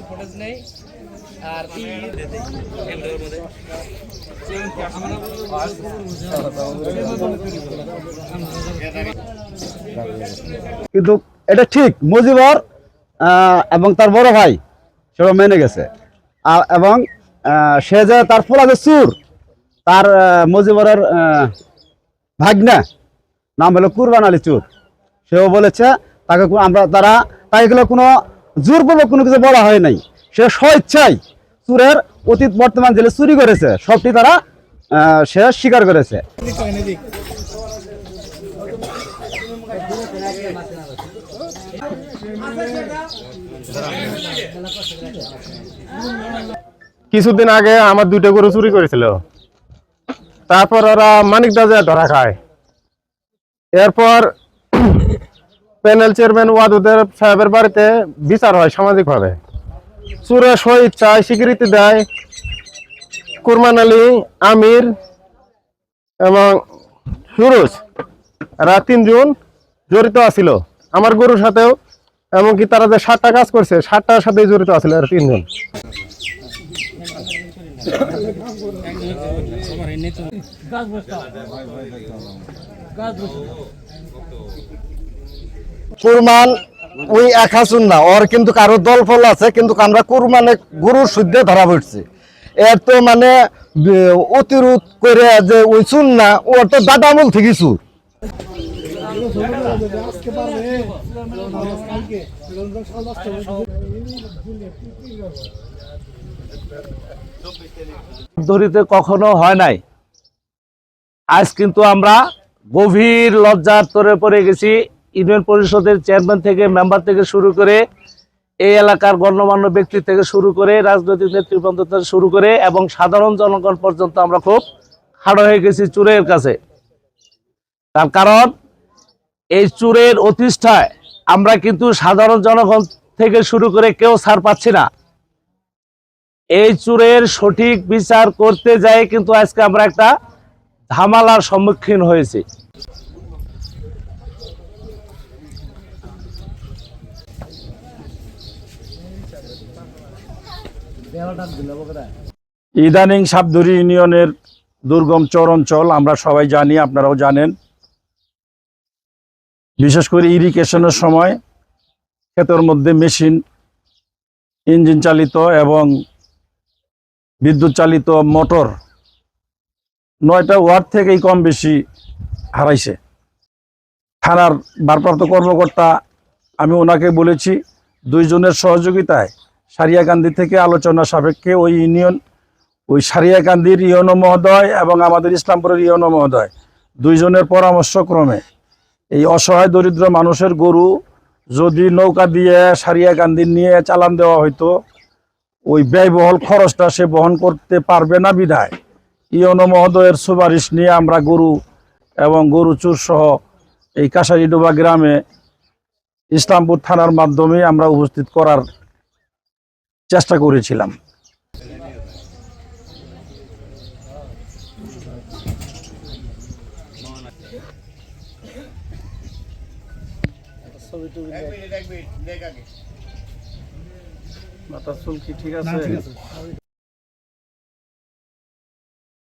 Footage নেই আর কিন্তু এটা ঠিক মুজিবর এবং তার বড় ভাই সেটা মেনে গেছে এবং সে যে তার পোলা যে চুর তার মুজিবরের ভাগ্না নাম হলো কুরবান আলী চুর সেও বলেছে তাকে তাকে কোনো জোরপূর্বক কোনো কিছু বলা হয় নাই সে স্বেচ্ছায় চুরের অতীত বর্তমান জেলে চুরি করেছে সবটি তারা সে স্বীকার করেছে। কিছুদিন আগে আমার 2টা গরু চুরি করেছিল, তারপর ওরা মানিকদাজে ধরা খায়। এরপর প্যানেল চেয়ারম্যান ওয়াদুদের সাহেবের বাড়িতে বিচার হয় সামাজিকভাবে। চুরে স্বেচ্ছায় স্বীকৃতি দেয় কুরবান আলী, আমির এবং সুরজ, এরা 3 জন জড়িত আছিল আমার গরুর সাথেও, এমনকি তারা যে 7টা কাজ করছে 7টার সাথে জড়িত আছিল এরা 3 জন। কুরবান ওই এক হাসুন না, ওর কিন্তু কারো দল ফল আছে, কিন্তু আমরা কুরবানে গরুর শুদ্ধে ধরা পড়ছি। এর তো মানে অতিরোধ করে যে ওই চুন না, ওর তো দাদামূল থেকে চুর। ধরিতে কখনো হয় নাই, আজ কিন্তু আমরা গভীর লজ্জার তরে পড়ে গেছি। ইউনিয়ন পরিষদের চেয়ারম্যান থেকে মেম্বার থেকে শুরু করে এই এলাকার গণ্যমান্য ব্যক্তি থেকে শুরু করে রাজনৈতিক নেতৃবৃন্দ থেকে শুরু করে এবং সাধারণ জনগণ পর্যন্ত আমরা খুব খাড়া হয়ে গেছি চুরের কাছে। তার কারণ এই চুরের অতিষ্ঠায় আমরা কিন্তু সাধারণ জনগণ থেকে শুরু করে কেউ ছাড় পাচ্ছি না। এই চুরের সঠিক বিচার করতে যাই কিন্তু আজকে আমরা একটা ঝামেলার সম্মুখীন হয়েছি। ইদানিং সাবধুরি ইউনিয়নের দুর্গম চর অঞ্চল আমরা সবাই জানি, আপনারাও জানেন। বিশেষ করে ইরিগেশনের সময় ক্ষেতের মধ্যে মেশিন, ইঞ্জিন চালিত এবং বিদ্যুৎ চালিত মোটর 9টা ওয়ার্ড থেকেই কম বেশি হারাইছে। থানার ভারপ্রাপ্ত কর্মকর্তা, আমি ওনাকে বলেছি 2 জনের সহযোগিতায় সারিয়াকান্দি থেকে আলোচনা সাপেক্ষে ওই সারিয়াকান্দির ইউনো মহোদয় এবং আমাদের ইসলামপুরের ইউনো মহোদয় 2 জনের পরামর্শক্রমে এই অসহায় দরিদ্র মানুষের গরু যদি নৌকা দিয়ে সারিয়াকান্দি নিয়ে চালান দেওয়া হইতো, ওই ব্যয়বহুল খরচটা সে বহন করতে পারবে না বিধায় ইউনো মহোদয়ের সুপারিশ নিয়ে আমরা গরু এবং গরু চুর সহ এই কাশারিডোবা গ্রামে ইসলামপুর থানার মাধ্যমে আমরা উপস্থিত করার চেষ্টা করেছিলাম। মাথা চুল কি ঠিক আছে?